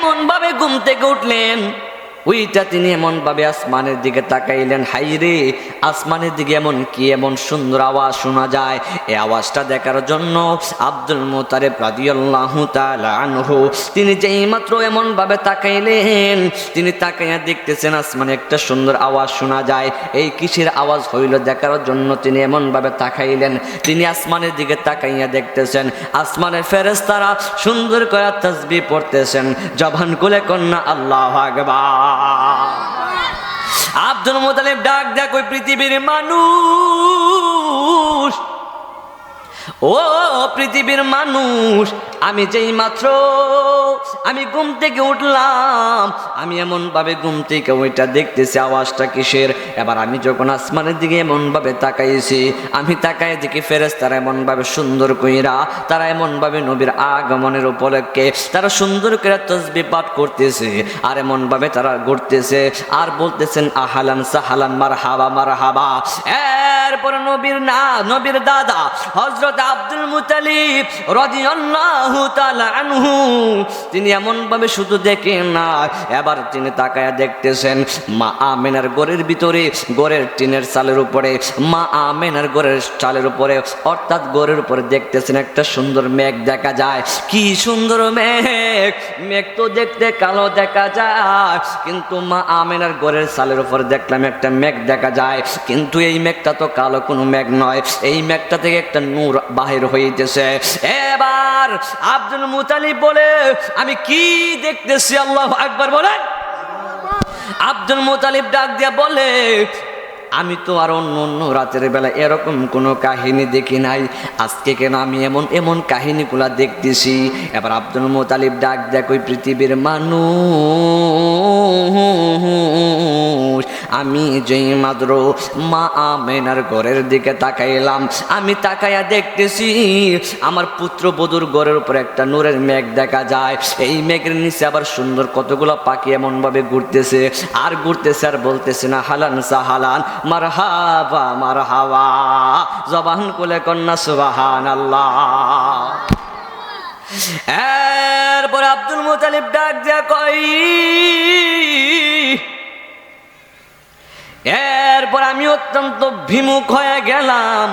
এমন ভাবে ঘুম থেকে উঠলেন, ওইটা তিনি এমন ভাবে আসমানের দিকে তাকাইলেন, হাইরে আসমানের দিকে এমন সুন্দর আওয়াজ শোনা যায়। এই আওয়াজটা দেখার জন্য আব্দুল মুত্তালিব রাদিয়াল্লাহু তাআলা আনহু তিনি যেই মাত্র এমন ভাবে তাকাইলেন, তিনি তাকাইয়া দেখতেছেন আসমানে একটা সুন্দর আওয়াজ শোনা যায়। এই কিসের আওয়াজ হইল দেখার জন্য তিনি এমন ভাবে তাকাইলেন। তিনি আসমানের দিকে তাকাইয়া দেখতেছেন আসমানের ফেরেশতারা সুন্দর করে তাসবিহ পড়তেছেন, জবান খুলে কন্যা আল্লাহু আকবার। আব্দুল মুত্তালিব ডাক দেয়, কই পৃথিবীর মানুষ, ও পৃথিবীর মানুষ, আমি যেই মাত্র আমি ঘুম থেকে উঠলাম, আমি এমন ভাবে ঘুম থেকে ওইটা দেখতেছি আওয়াজটা কিসের। এবার আমি যখন আসমানের দিকে এমন ভাবে তাকাইছি, আমি তাকাই দেখি ফেরেশতারা এমন ভাবে সুন্দর কইরা, তারা এমন ভাবে নবীর আগমনের উপলক্ষে তারা সুন্দর করে তাসবিহ পাঠ করতেছে, আর এমন ভাবে তারা ঘুরতেছে আর বলতেছেন আহালান সাহালান মারহাবা মারহাবা। এরপর নবীর দাদা হযরত আব্দুল মুত্তালিব রাদিয়াল্লাহু তাআলা আনহু তিনি এমন ভাবে শুধু দেখেন না, এবার তিনি তাকায়া দেখতেছেন মা আমেনার ঘরের ভিতরে, ঘরের টিনের চালের উপরে, মা আমেনার ঘরের চালের উপরে অর্থাৎ ঘরের উপরে দেখতেছেন একটা সুন্দর মেঘ দেখা যায়। কি সুন্দর মেঘ! মেঘ তো দেখতে কালো দেখা যায়, কিন্তু মা আমেনার ঘরের চালের উপরে দেখলাম একটা মেঘ দেখা যায়, কিন্তু এই মেঘটা তো কালো কোনো মেঘ নয়, এই মেঘটা থেকে একটা নূর বাহির হইতেছে। এবার আব্দুল মুত্তালিব বলে, আমি কি দেখতেছি? আল্লাহু আকবার বলেন। আব্দুল মুত্তালিব ডাক দিয়া বলে, আমি তো আর অন্য রাতের বেলা এরকম কোনো কাহিনী দেখি নাই, আজকে কেন আমি এমন কাহিনীগুলা দেখতেছি। এবার আব্দুল মুত্তালিব ডাক দেয়, কই পৃথিবীর মানুষ, আমি যেই মাত্র মা আমেনার ঘরের দিকে তাকাইলাম, আমি তাকাইয়া দেখতেছি আমার পুত্রবধূর ঘরের উপর একটা নূরের মেঘ দেখা যায়। এই মেঘের নিচে আবার সুন্দর কতগুলো পাখি এমন ভাবে ঘুরতেছে আর ঘুরতেছে আর বলতেছে না হালান সাহালান মারহাবা মারহাবা, জবান খুলে কন্যা সুবহানাল্লাহ। এরপর আব্দুল মুত্তালিব ডাক দিয়া কই, এরপর আমি অত্যন্ত বিমুখ হয়ে গেলাম,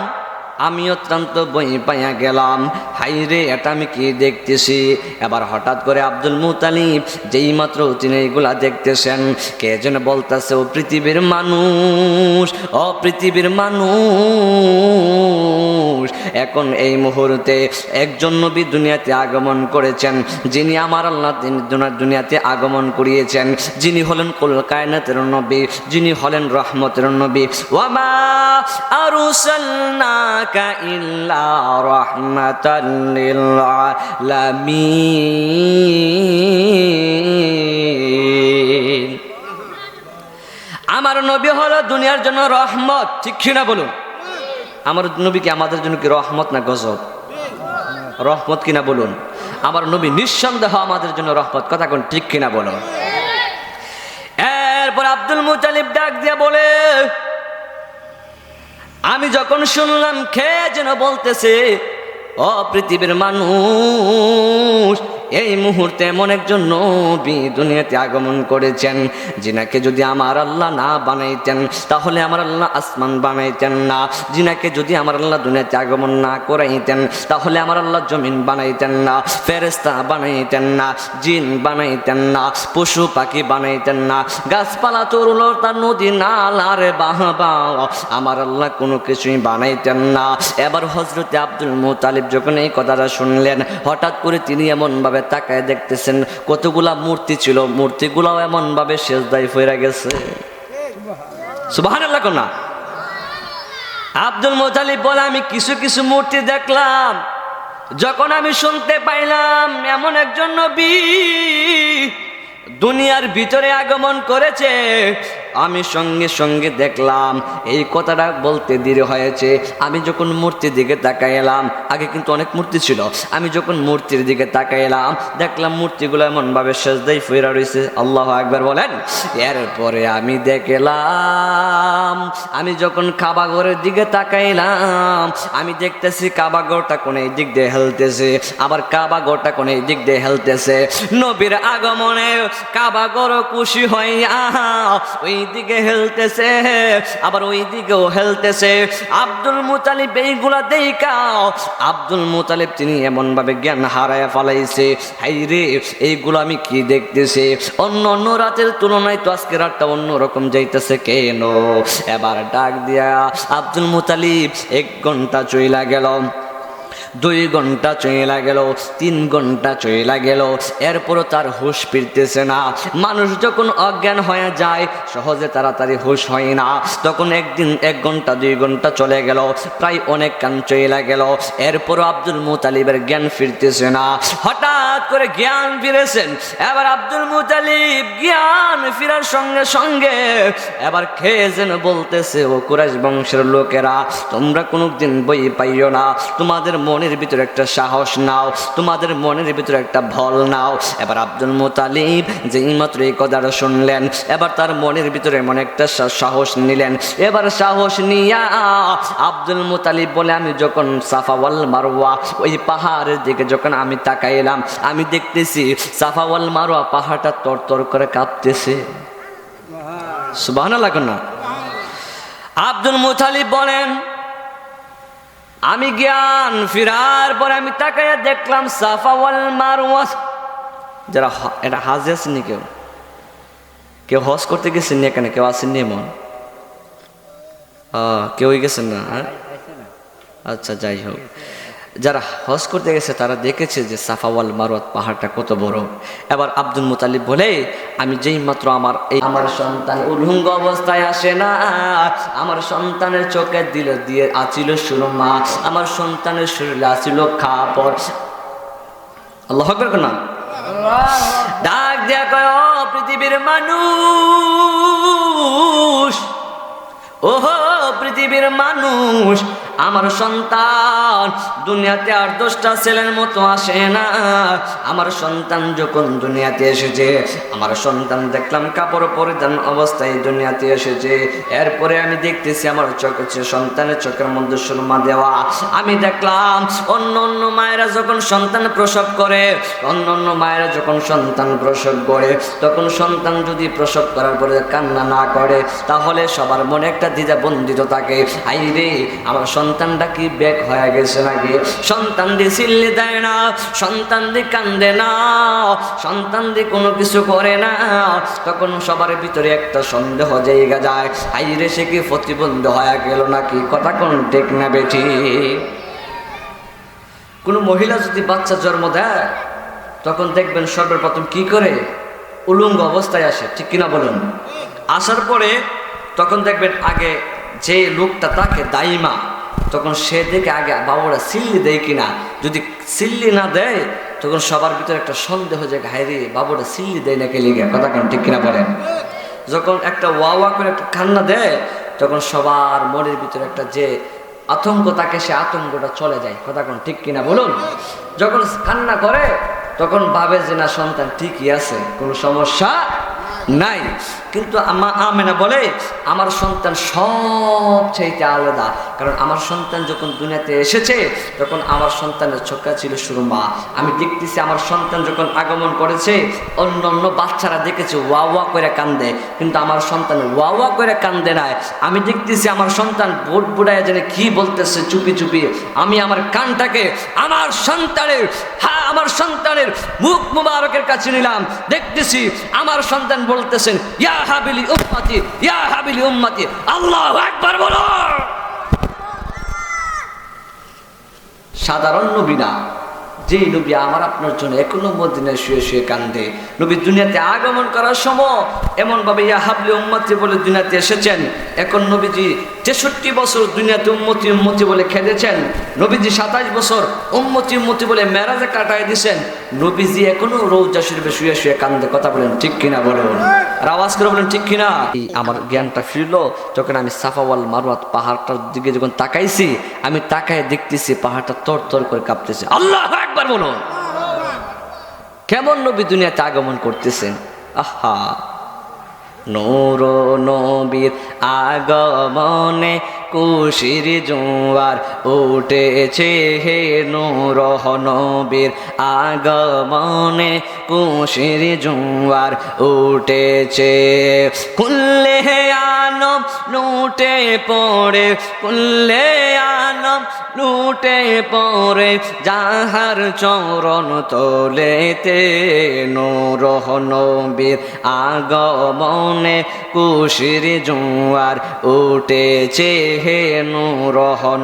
আমি অত্যন্ত বই পাইয়া গেলাম, হাইরে এটা আমি কি দেখতেছি। এবার হঠাৎ করে আব্দুল মুত্তালিব যেই মাত্র তিনি এইগুলা দেখতেছেন, কে যেন বলতেছে, ও পৃথিবীর মানুষ, ও পৃথিবীর মানুষ, এখন এই মুহূর্তে একজন নবী দুনিয়াতে আগমন করেছেন, যিনি আমার আল্লাহ দুনিয়াতে আগমন করিয়েছেন, যিনি হলেন কুল কায়নাতের নবী, যিনি হলেন রহমতের নবী। ওয়ামা আরসালনাকা ইল্লা রাহমাতাল লিল আলামিন। আমার নবী হলো দুনিয়ার জন্য রহমত, ঠিক কিনা বলুন? আমার নবী কি আমাদের জন্য কি রহমত না গজব? রহমত কিনা বলুন? আমার নবী নিঃসন্দেহ আমাদের জন্য রহমত, কথা কোন ঠিক কিনা বলুন? এরপর আব্দুল মুত্তালিব ডাক দিয়ে বলে, আমি যখন শুনলাম কে যেন বলতেছে, ও পৃথিবীর মানুষ, এই মুহূর্তে এমন একজন নবী দুনিয়াতে আগমন করেছেন, যিনাকে যদি আমার আল্লাহ না বানাইতেন তাহলে আমার আল্লাহ আসমান বানাইতেন না, যিনাকে যদি আমার আল্লাহ দুনিয়াতে আগমন না করাইতেন তাহলে আমার আল্লাহ জমিন বানাইতেন না, ফেরেশতা বানাইতেন না, জিন বানাইতেন না, পশু পাখি বানাইতেন না, গাছপালা তরুলতা নদী নালারে বাহবা আমার আল্লাহ কোনো কিছুই বানাইতেন না। এবার হযরতে আব্দুল মুত্তালিব যখন এই কথাটা শুনলেন, হঠাৎ করে তিনি এমন ভাবে তাকায় দেখতেছেন কতগুলা মূর্তি ছিল, মূর্তিগুলাও এমন ভাবে সেজদায় পড়ে গেছে। সুবহানাল্লাহ না? আব্দুল মুত্তালিব বলে, আমি কিছু মূর্তি দেখলাম, যখন আমি শুনতে পাইলাম এমন একজন নবী দুনিয়ার ভিতরে আগমন করেছে, আমি সঙ্গে সঙ্গে দেখলাম এই কথাটা বলতে দেরি হয়েছে। আমি যখন মূর্তির দিকে তাকাইলাম, আগে কিন্তু অনেক মূর্তি ছিল, আমি যখন মূর্তির দিকে তাকাইলাম দেখলাম মূর্তিগুলো এমনভাবে সেজদায় ফিরা রয়েছে। আল্লাহু আকবার বলেন। এরপরে আমি দেখলাম, আমি যখন কাবা ঘরের দিকে তাকাইলাম আমি দেখতেছি কাবা ঘরটা কোন এই দিক দিয়ে হেলতেছে, আবার কাবা ঘরটা কোন এই দিক দিয়ে হেলতেছে। নবীর আগমনে কাবা ঘর খুশি হইয়া ওই দিকে হেলতেছে, আবার ওই দিকেও হেলতেছে। আব্দুল মুতালিব এইগুলা দেখা, আব্দুল মুতালিব তিনি এমন ভাবে জ্ঞান হারায় ফেলাইছে, হাই রে এইগুলো আমি কি দেখতেছি, অন্য অন্য রাতের তুলনায় তো আজকে রাতটা অন্যরকম যাইতেছে কেন? এবার ডাক দিয়া আব্দুল মুতালিব 1 ঘন্টা চইলা গেল, 2 ঘন্টা চইলা গেল, 3 ঘন্টা চইলা গেল, এরপরও তার হুঁশ ফিরতেছে না। মানুষ যখন অজ্ঞান হয়ে যায় সহজে তাড়াতাড়ি হুঁশ হয় না, তখন একদিন 1 ঘন্টা 2 ঘন্টা চলে গেল, প্রায় অনেক কান চইলা গেল, এরপরও আব্দুল মুতালিবের জ্ঞান ফিরতেছে না। হঠাৎ করে জ্ঞান ফিরেছেন। এবার আব্দুল মুতালিব জ্ঞান ফিরার সঙ্গে সঙ্গে এবার খেয়ে যেন বলতেছে, ও কুরাইশ বংশের লোকেরা, তোমরা কোনোদিন বই পাইও না, তোমাদের মনের ভিতরে একটা সাহস নাও, তোমাদের মনের ভিতরে একটা ভল নাও। এবার আব্দুল মুতালিব যেই মাত্র এই কথাটা শুনলেন, এবার তার মনের ভিতরে এমন একটা সাহস নিলেন। এবার সাহস নিয়া আব্দুল মুতালিব বলে, আমি যখন সাফা ওয়াল মারওয়া ওই পাহাড়ের দিকে যখন আমি তাকাইলাম আমি দেখতেছি সাফা ওয়াল মারওয়া পাহাড়টা তরতর করে কাঁপতেছে। সুবহানাল্লাহ না? আব্দুল মুতালিব বলেন, আমি জ্ঞান ফিরার পরে আমি তাকাইয়া দেখলাম সাফা ওয়াল মারওয়া, যারা এটা হাজে আসেননি, কেউ হজ করতে গেছেন না এখানে? কেউ আসেননি এমন? কেউই গেছেন না? আচ্ছা, যাই হোক, যারা হজ করতে গেছে তারা দেখেছে যে সাফা ওয়াল মারওয়া পাহাড়টা কত বড়। এবার আব্দুল মুতালিব বলে, আমি যেই মাত্র আমার সন্তান উলঙ্গ অবস্থায় আসে না, আমার সন্তানের চোখে দিলে দিয়ে আছিল সুরমা, আমার সন্তানের শরীরে আছিল কাপড়। আল্লাহু আকবার না? ডাক দিয়া কয়, ও পৃথিবীর মানুষ, ওহো পৃথিবীর মানুষ, আমার সন্তান দুনিয়াতে আর 10টা ছেলের মতো আসে না। আমার সন্তান যখন দুনিয়াতে এসেছে, আমার সন্তান দেখলাম কাপড় পরিধান অবস্থায় দুনিয়াতে এসেছে। এরপরে আমি দেখতেছি আমার সন্তানের চোখের মধ্যে সুরমা দেওয়া। আমি দেখলাম অন্য অন্য মায়েরা যখন সন্তান প্রসব করে, অন্য অন্য মায়েরা যখন সন্তান প্রসব করে, তখন সন্তান যদি প্রসব করার পরে কান্না না করে তাহলে সবার মনে একটা দ্বিধা বন্দিত থাকে, আই রে আমার সন্তানটা কি ব্যাক হয়ে গেছে নাকি? সন্তান দিয়ে চিল্লি দেয় না, সন্তান দিয়ে কান্দে না, সন্তান দিয়ে কোনো কিছু করে না, তখন সবার ভিতরে একটা সন্দেহ জায়গা যায়, আই রে সে কি প্রতিবন্ধ হয়ে গেল নাকি? কথা কোন ঠিক না বেঠি? কোনো মহিলা যদি বাচ্চা জন্ম দেয় তখন দেখবেন সর্বপ্রথম কি করে? উলঙ্গ অবস্থায় আসে, ঠিক কিনা বলুন? আসার পরে তখন দেখবেন আগে যে লোকটা তাকে দাইমা, তখন সে দেখে আগে বাবুরা সিল্লি দেয় কিনা, যদি সিল্লি না দেয় তখন সবার ভিতরে একটা সন্দেহ যে হায়রে বাবুরা সিল্লি দেয় না কে লিগে, কথা কেন ঠিক কিনা বলেন? যখন একটা ওয়া করে একটা কান্না দেয় তখন সবার মনের ভিতরে একটা যে আতঙ্ক থাকে সে আতঙ্কটা চলে যায়, কথা কোন ঠিক কিনা বলুন? যখন কান্না করে তখন ভাবে যে না সন্তান ঠিকই আছে, কোনো সমস্যা নাই। কিন্তু আমেনা বলে আমার সন্তান সব চাইতে আলাদা, কারণ আমার সন্তান যখন দুনিয়াতে এসেছে তখন আমার সন্তানের চোখে ছিল সুরমা। আমি দেখতেছি আমার সন্তান যখন আগমন করেছে অন্য অন্য বাচ্চারা দেখেছে ওয়া ওয়া করে কান্দে, কিন্তু আমার সন্তান ওয়া ওয়া করে কান্দে নাই। আমি দেখতেছি আমার সন্তান বোট বুড়ায় যেন কি বলতেছে চুপি চুপি, আমি আমার কানটাকে আমার সন্তানের মুখ মুবারকের কাছে নিলাম, দেখতেছি আমার সন্তান বলতেছেন ইয়া হাবিলি উম্মতি, ইয়া হাবিলি উম্মতি, আল্লাহু আকবার বলো। সাধারণ নবী না, যে নবী আমার আপনার জন্য এখনো মদিনায় শুয়ে শুয়ে কান্দে। নবী দুনিয়াতে আগমন করার সময় এমন ভাবে ইয়া হাবলি উম্মতি বলে দুনিয়াতে এসেছেন। এখন নবীজি 63 বছর দুনিয়াতে উম্মতি উম্মতি বলে খেলেছেন। নবীজি 27 বছর উম্মতি উম্মতি বলে মেরাজে কাটায় দিয়েছেন। নবীজি এখনো রওজা শরীফে শুয়ে শুয়ে কান্দে। কথা বলেন ঠিক কিনা বলুন, আর আওয়াজ করে বলেন ঠিক কিনা। আমার জ্ঞানটা ফিরলো যখন আমি সাফা ওয়াল মারওয়াত পাহাড়টার দিকে যখন তাকাইছি, আমি তাকায় দেখতেছি পাহাড়টা তর তর করে কাঁপতেছে। আল্লাহু আকবার বলুন। কেমন নবী দুনিয়াতে আগমন করতেছেন। আহা, নূর নবীর আগমনে খুশির জোয়ার উঠেছে হে, নূর নবীর আগমনে খুশির জোয়ার উঠেছে। কুল্লে আলম লুটে পড়ে, কুল্লে আলম লুটে পড়ে যাহার চরণ তলেতে, নূর নবীর আগমনে খুশির জোয়ার উঠেছে হে, নূর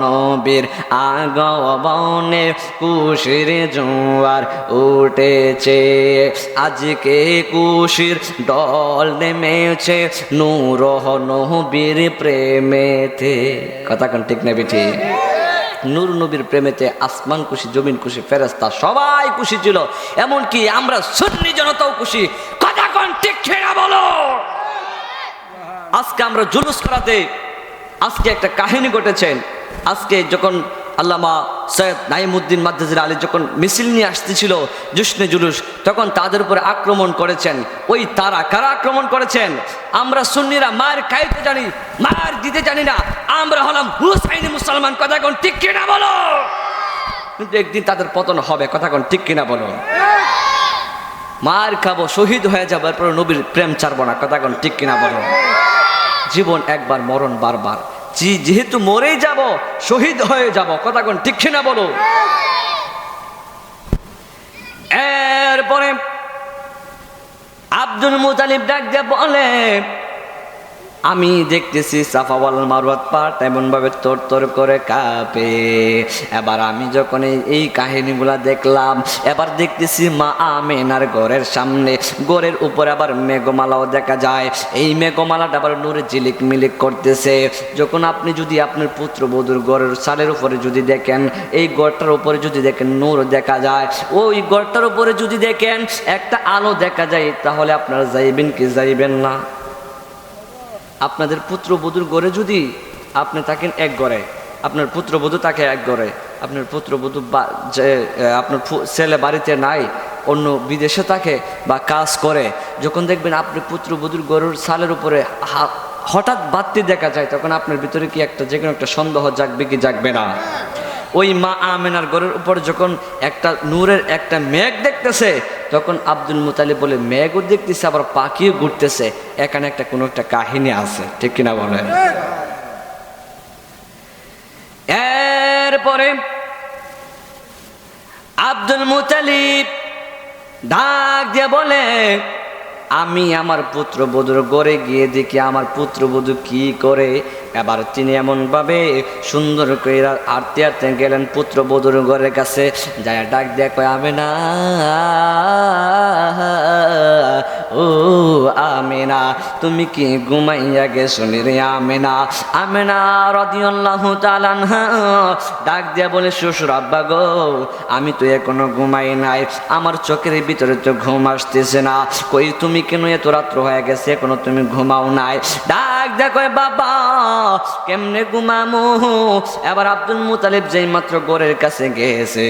নবীর আগমনে খুশির জোয়ার উঠেছে। আজকে খুশির ডল নেমেছে নূর নবীর প্রেমেতে। কথা কোন ঠিক না বেঠি? নূর নবীর প্রেমেতে আসমান খুশি, জমিন খুশি, ফেরেশতা সবাই খুশি ছিল, এমনকি আমরা সুন্নি জনতাও খুশি। কথা কোন ঠিক না বলো। আজকে আমরা জুলুস করাতে, আজকে একটা কাহিনী ঘটেছেন। আজকে যখন আল্লামা সৈয়দ নাঈমুদ্দিন মাদ্দাজির আলী যখন মিছিল নিয়ে আসতেছিল জুসনে জুলুস, তখন তাদের উপরে আক্রমণ করেছেন। ওই তারা কারা আক্রমণ করেছেন? আমরা সুন্নিরা মার খাইতে জানি, মার দিতে জানি না, আমরা হলাম হুসাইনি মুসলমান। কথা কোন ঠিক কিনা বলো। কিন্তু একদিন তাদের পতন হবে। কথা কোন ঠিক কিনা বলো। মার খাবো, শহীদ হয়ে যাবো, এরপর নবীর প্রেম ছাড়বো না। কথা কোন ঠিক কিনা বলো। জীবন একবার, মরণ বারবার। যেহেতু মরেই যাব, শহীদ হয়ে যাব। কথা কোন ঠিক কিনা বলো। এরপরে আব্দুল মুতালিব ডাক দিয়ে বলে, আমি দেখতেছি সাফা ওয়াল মারওয়াত পাহাড় এমন ভাবে তর তর করে কাঁপে। এবার আমি যখন এই কাহিনীগুলা দেখলাম, এবার দেখতেছি মা আমেনার ঘরের সামনে, ঘরের উপরে আবার মেঘমালাও দেখা যায়। এই মেঘমালাটা আবার নূরে ঝিলিক মিলিক করতেছে। যখন আপনি যদি আপনার পুত্রবধূর ঘরের ছাদের উপরে যদি দেখেন, এই ঘরটার উপরে যদি দেখেন নূর দেখা যায়, ওই ঘরটার উপরে যদি দেখেন একটা আলো দেখা যায়, তাহলে আপনারা যাইবেন কি যাইবেন না? আপনাদের পুত্রবধূর ঘরে যদি আপনি থাকেন এক ঘরে, আপনার পুত্রবধূ থাকে এক ঘরে, আপনার পুত্রবধূ আপনার ছেলে বাড়িতে নাই, অন্য বিদেশে থাকে বা কাজ করে, যখন দেখবেন আপনি পুত্রবধূর ঘরের ছালের উপরে হঠাৎ বাতি দেখা যায়, তখন আপনার ভিতরে কি একটা যে কোনো একটা সন্দেহ জাগবে কি জাগবে না? ওই মা আমেনার ঘরের উপর যখন একটা নূরের একটা মেঘ দেখতেছে, তখন আব্দুল মুতালিব বলে, মেঘও দেখতেছে আবার পাখিও ঘুরতেছে, এখানে একটা কোনো একটা কাহিনী আছে। ঠিক কিনা বলেন? এরপরে আব্দুল মুতালিব ডাক দিয়ে বলে, আমি আমার পুত্রবধূর ঘরে গিয়ে দেখি আমার পুত্রবধূ কি করে। এবার তিনি এমনভাবে সুন্দর করে আরতে আরতে গেলেন পুত্রবধূর ঘরের কাছে, যায় ডাক দিয়ে কয়, আমেনা, ও আমেনা, তুমি কি ঘুমাইয়া গেছো রে আমেনা? আমেনা রাদিয়াল্লাহু তাআলা আনহা ডাক দিয়া বলে, শ্বশুর আব্বা গো, আমি তো এখনো ঘুমাই নাই, আমার চোখের ভিতরে তো ঘুম আসতেছে না। কই তুমি কেন এত রাত্র হয়ে গেছে এখনো তুমি ঘুমাও নাই? ডাক দিয়া কয়, বাবা কেমনে ঘুমামো? এবার আব্দুল মুতালিব যেই মাত্র ঘরের কাছে গেছে,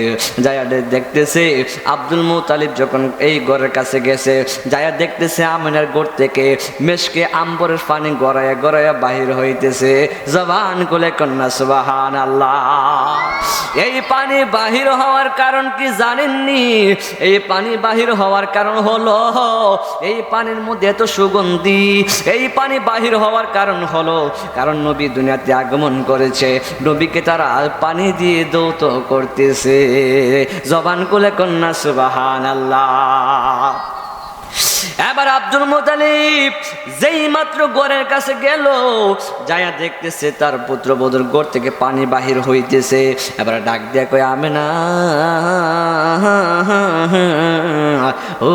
যায়া দেখতেছে আব্দুল মুতালিব যখন এই ঘরের কাছে গেছে, যায়া দেখতেছে আমেনার ঘর থেকে মেশকে আম্বরের পানি গড়াইয়া গড়াইয়া বাহির হইতেছে। জবান খুলে কন্যা সুবহানাল্লাহ। এই পানি বাহির হওয়ার কারণ কি জানেননি? এই পানি বাহির হওয়ার কারণ হলো, এই পানির মধ্যে এত সুগন্ধি। এই পানি বাহির হওয়ার কারণ হলো, কারণ নবী দুনিয়াতে আগমন করেছে, নবীকে তারা পানি দিয়ে দৌত করতেছে। জবান খুলে কন্যা সুবহানাল্লাহ। এবার এবার আব্দুল মুতালিব যেই মাত্র ঘরের কাছে গেল, যায়া দেখতেছে তার পুত্রবধূর ঘর থেকে পানি বাহির হইতেছে। এবার ডাক দিয়া কয়, আমেনা, ও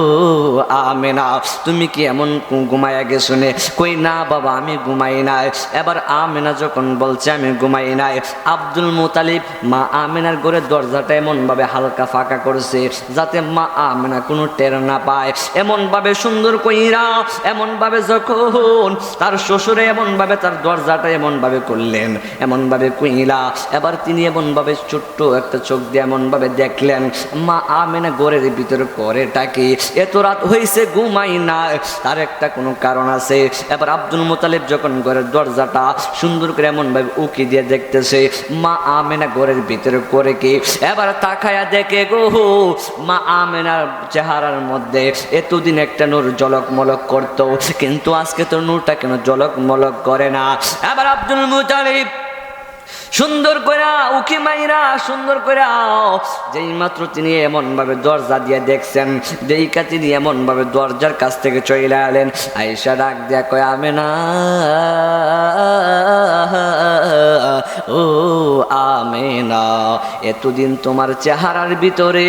আমেনা, তুমি কি এমন ঘুমাইয়া গেছো নে? কই না বাবা, আমি ঘুমাই নাই। এবার আমেনা যখন বলছে আমি ঘুমাই নাই, আব্দুল মুতালিব মা আমেনার ঘরের দরজাটা এমন ভাবে হালকা ফাঁকা করছে যাতে মা আমেনা কোনো টের না পায়। এমন ভাবে সুন্দর কইরা, এমন ভাবে যখন তার শ্বশুরে এমন ভাবে তার দরজাটা এমন ভাবে করলেন, এমন ভাবে কইলা, এবার তিনি এমন ভাবে ছোট্ট একটা চোখ দিয়ে এমন ভাবে দেখলেন মা আমেনা ঘরের ভিতরে করেটা কি? এত রাত হয়েছে ঘুমাই না, তার একটা কোনো কারণ আছে। এবার আব্দুল মুতালিব যখন ঘরের দরজাটা সুন্দর করে এমন ভাবে উকি দিয়ে দেখতেছে মা আমেনা ঘরের ভিতরে করে কি, এবার তাকায়া দেখে গো মা আমেনার চেহারার মধ্যে এতদিন একটা নূর জলক মলক করতো, কিন্তু আজকে তো নূরটা কেন জলক মলক করে না। এবার আব্দুল মুতালিব সুন্দর করে উকি মাইরা সুন্দর করে যেই মাত্র তিনি এমন ভাবে দরজা দিয়ে দেখছেন, দেইকা তিনি এমন ভাবে দরজার কাছ থেকে চলে এলেন। আয়েশা ডাক দিয়া কয়, আমেনা, ও আমেনা, এতদিন তোমার চেহারার ভিতরে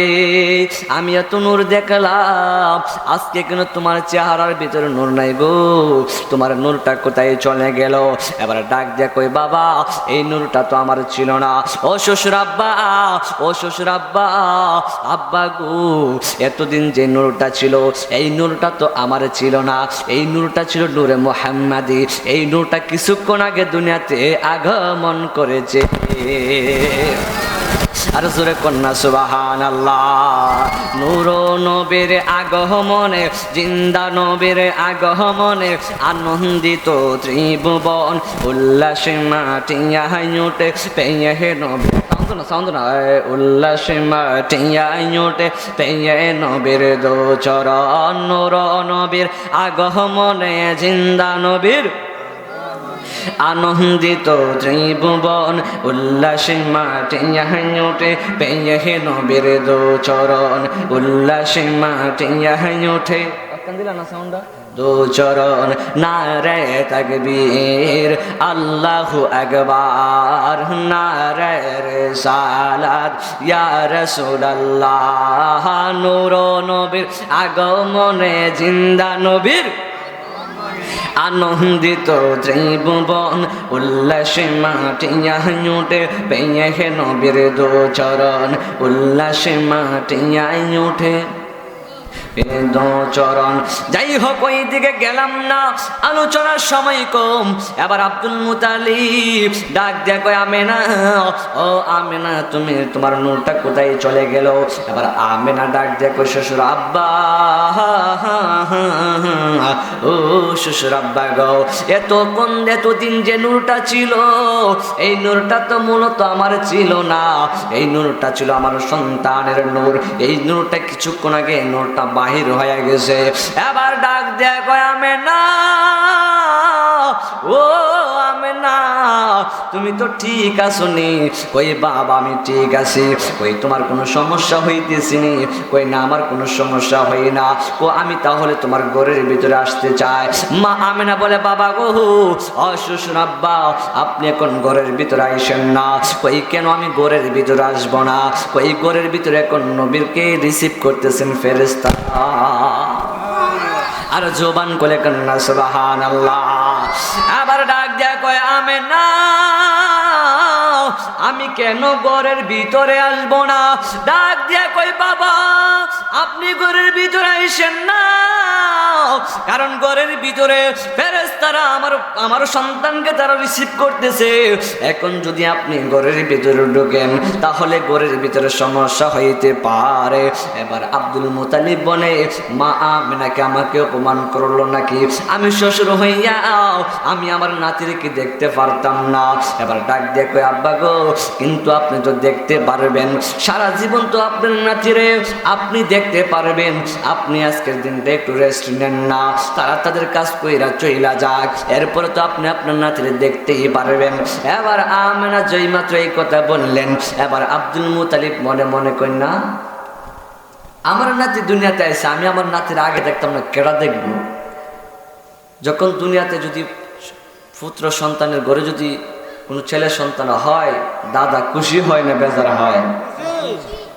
আমি এত নূর দেখলাম, আজকে কেন তোমার চেহারার ভিতরে নূর নাই গো? তোমার নূরটা কোথায় চলে গেল? এবার ডাক দিয়া কই, বাবা, এই নূরটা তো আমার ছিল না। ও শ্বশুর আব্বা, ও শ্বশুর আব্বা, আব্বা গো, এতদিন যে নূরটা ছিল এই নূরটা তো আমার ছিল না, এই নূরটা ছিল নূরে মুহাম্মাদি। এই নূরটা কিছুক্ষণ আগে দুনিয়াতে আগমন করেছে। আর জোরে কন্যা সুবহানাল্লাহ। নূর নবীর আগমনে, জিন্দা নবীর আগমনে আনন্দিত ত্রিভুবন, উল্লাসে মাটিয়া উঠে পেয়ে হে নবী, সাউন্ড না, উল্লাসে মাটিয়া উঠে পেয়ে নবীর দো চরণ। নূর নবীর আগমনে, জিন্দা নবীর আনন্দিত ত্রিভুবন, উল্লাসে মাটিয়া উঠে পেয়ে হে নবীর দো চরণ, উল্লাসে মাটিয়া উঠে দো চরণ। নারে তাকবীর, আল্লাহু আকবার, নারে রিসালাত, ইয়া রাসূলুল্লাহ। নূর নবীর আগমনে, জিন্দা নবীর আনন্দিত ত্রিভুবন, উল্লাসে মাটিয়া উঠে পেয়ে হে নবীর দো চরণ, উল্লাসে মাটিয়া উঠে দো চরণ। যাই হোক, ওই দিকে গেলাম না, আলোচনার সময় কম। এবার আব্দুল মুতালিব ডাক দিয়া কয়, আমেনা, ও আমেনা, তুমি তোমার নূরটা কোথায় চলে গেল? এবার আমেনা ডাক দিয়া কয়, শ্বশুর আব্বা, ও শ্বশুর আব্বা গো, এতদিন যে নূরটা ছিল এই নূরটা তো মূলত আমার ছিল না, এই নূরটা ছিল আমার সন্তানের নূর। এই নূরটা কিছুক্ষণ আগে নূরটা বাহির হয়ে গেছে। এবার ডাক দেয় কয়, আমেনা, ও আমেনা, তুমি তো ঠিক আছো নি? কই বাবা, আমি ঠিক আছি। কই তোমার কোনো সমস্যা হইতেছিনি? কই না, আমার কোনো সমস্যা হয় না। ও আমি তাহলে তোমার ঘরের ভিতরে আসতে চাই। মা আমেনা বলে, বাবা গো, শ্বশুর আব্বা, আপনি এখন ঘরের ভিতরে আইসেন না। কই কেন আমি ঘরের ভিতরে আসবো না? কই ঘরের ভিতরে এখন নবীরকে রিসিভ করতেছেন ফেরেশতা। আর জবান কোলে কন্যা সুবহানাল্লাহ। আবার ডাক দেয়া কয়, আমেনা, আমি কেন ঘরের ভিতরে আসবো না? ডাক দিয়া কই, বাবা, আপনি ঘরের ভিতরে আইসেন না, কারণ ঘরের ভিতরে ফেরেশতারা আমার সন্তানকে তারা রিসিভ করতেছে। এখন যদি আপনি ঘরের ভিতরে ঢোকেন তাহলে ঘরের ভিতরে সমস্যা হইতে পারে। এবার আব্দুল মুতালিব বলে, মা আমেনাকে আমাকে অপমান করলো নাকি? আমি শ্বশুর হইয়া আমি আমার নাতিকে দেখতে পারতাম না। এবার ডাক দিয়ে কই, আব্বা গো, কিন্তু আপনি তো দেখতে পারবেন, সারা জীবন তো আপনার নাতিরে আপনি দেখতে পারবেন। আপনি আজকের দিনটা একটু রেস্ট নেন না, তারা তাদের কাজ কইরা চইলা যাক, এরপরে তো আপনি আপনার নাতিরে দেখতেই পারবেন। এবার আমেনা যেই মাত্র এই কথা বললেন, এবার আব্দুল মুতালিব মনে মনে কই, না, আমার নাতি দুনিয়াতে আসছে, আমি আমার নাতির আগে দেখতাম না, কেডা দেখবো? যখন দুনিয়াতে যদি পুত্র সন্তানের ঘরে যদি কোনো ছেলে সন্তান হয়, দাদা খুশি হয় না বেজার হয়?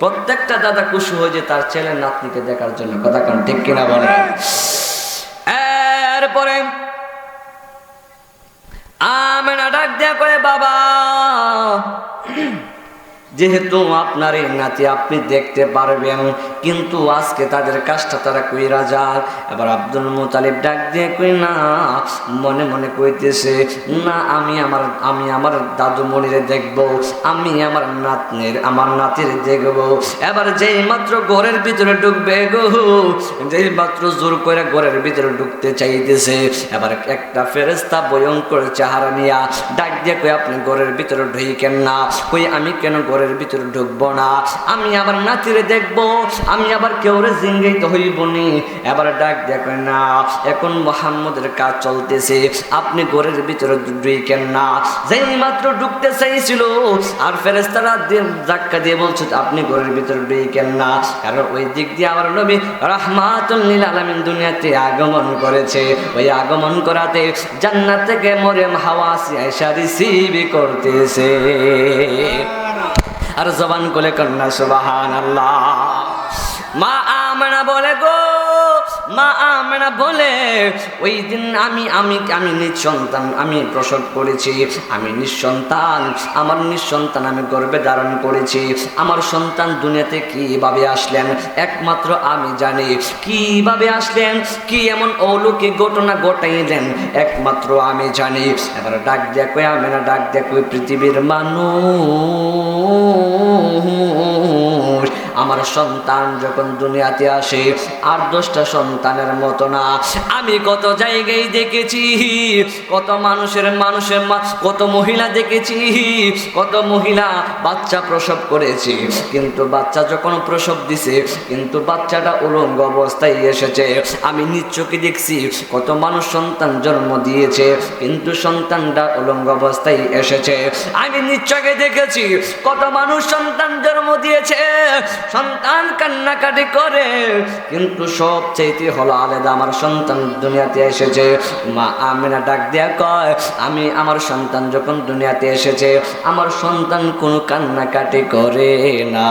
প্রত্যেকটা দাদা খুশি হয় যে তার ছেলের নাতনিকে দেখার জন্য। কথা কারণ ঠিক কিনা বলে? এরপরে আমেনা ডাক দেয়া কয়, বাবা যেহেতু আপনার এই নাতি আপনি দেখতে পারবেন, কিন্তু আজকে তাদের কাজটা তারা কইরা যাক। এবার আব্দুল মুতালিব ডাক দিয়ে কই, না, মনে মনে কইতেছে, না, আমি আমার দাদু মনিরে দেখব, আমি আমার নাতির দেখব। এবার যেই মাত্র ঘরের ভিতরে ঢুকবে গো, যেই মাত্র জোর করে ঘরের ভিতরে ঢুকতে চাইতেছে, এবার একটা ফেরেশতা ভয়ঙ্কর চেহারা নিয়া ডাক দিয়ে কই, আপনি ঘরের ভিতরে ঢুকেন না। কই, আমি কেন ঘরের ভিতরে ঢুকবো না? আমি আবার নাতিরে দেখবো, আমি আবার কেউরে জিঙ্গাইতে হইব নি। এবার ডাক দেখেন, না, এখন মুহাম্মদের কাজ চলতেছে, আপনি ঘরের ভিতরে ঢুকেন না। যেই মাত্র ঢুকতে চাইছিল আর ফেরেশতারা ধাক্কা দিয়ে বলছে আপনি ঘরের ভিতরে ঢুকেন না, কারণ ওই দিক দিয়ে আমার নবী রাহমাতুল লিল আলামিন দুনিয়াতে আগমন করেছে। ওই আগমন করাতে জান্নাত থেকে মরিয়ম হাওয়া আয়েশা রিসিভ করতেছে। আর জবান কোলে কন্যা সুবহানাল্লাহ। মা আমেনা বলে গো, মা আমেনা বলে, ওই দিন আমি নিঃসন্তান, আমি প্রসব করেছি, আমি নিঃসন্তান, আমার নিঃসন্তান আমি গর্ভে ধারণ করেছি। আমার সন্তান দুনিয়াতে কিভাবে আসলেন একমাত্র আমি জানি। কিভাবে আসলেন, কি এমন অলৌকিক ঘটনা ঘটাইলেন একমাত্র আমি জানি। এবার ডাক দেখো আমেনা, ডাক দেখো পৃথিবীর মানুষ, আমার সন্তান যখন দুনিয়াতে আসে আর 10টা সন্তানের মতো না। আমি কত জায়গায় দেখেছি, কত কত মহিলা দেখেছি, কত মহিলা বাচ্চা প্রসব করেছি, কিন্তু বাচ্চা যখন প্রসব দিছে কিন্তু বাচ্চাটা উলঙ্গ অবস্থায় এসেছে। আমি নিজ চোখে দেখছি কত মানুষ সন্তান জন্ম দিয়েছে, কিন্তু সন্তানটা উলঙ্গ অবস্থায় এসেছে। আমি নিজ চোখে দেখেছি কত মানুষ সন্তান জন্ম দিয়েছে, সন্তান কান্নাকাটি করে, কিন্তু সব চাইতে হলো আলাদা আমার সন্তান দুনিয়াতে এসেছে। মা আমেনা ডাক দেয়া কয়, আমি আমার সন্তান যখন দুনিয়াতে এসেছে আমার সন্তান কোনো কান্নাকাটি করে না।